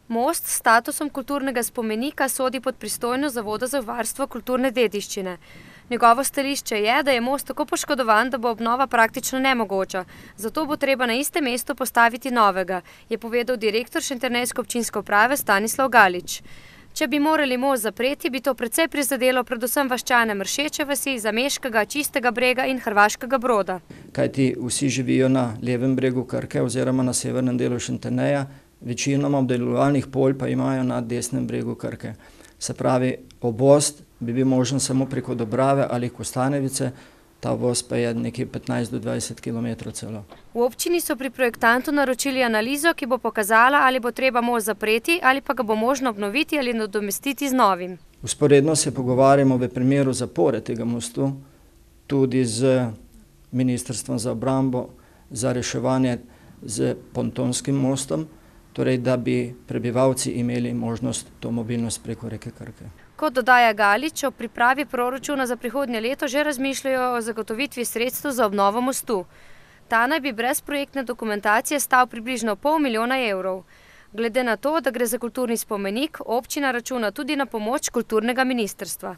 Most s statusom kulturnega spomenika sodi pod pristojnost Zavoda za varstvo kulturne dediščine. Njegovo stališče je, da je most tako poškodovan, da bo obnova praktično nemogoča. Zato bo treba na istem mestu postaviti novega, je povedal direktor šentjernejske občinske uprave Stanislav Galič. Če bi morali most zapreti, bi to precej prizadelo predvsem vaščane Mršeče vasi, Zameškega, Čistega brega in Hrvaškega Broda. Kajti vsi živijo na levem bregu Krke oziroma na severnem delu Šentjerneja, večinoma obdelovalnih polj pa imajo na desnem bregu Krke. Se pravi, obvoz bi bil možen samo preko Dobrave ali Kostanevice, ta voz pa je nekje 15 do 20 km celo. V občini so pri projektantu naročili analizo, ki bo pokazala, ali bo treba most zapreti ali pa ga bo možno obnoviti ali nadomestiti z novim. Vzporedno se pogovarjamo v primeru zapore tega mostu tudi z Ministrstvom za obrambo za reševanje z pontonskim mostom, torej da bi prebivalci imeli možnost to mobilnost preko reke Krke. Kot dodaja Galič, o pripravi proračuna za prihodnje leto že razmišljajo o zagotovitvi sredstev za obnovo mostu. Ta naj bi brez projektne dokumentacije stal približno $500 000. Glede na to, da gre za kulturni spomenik, občina računa tudi na pomoč kulturnega ministrstva.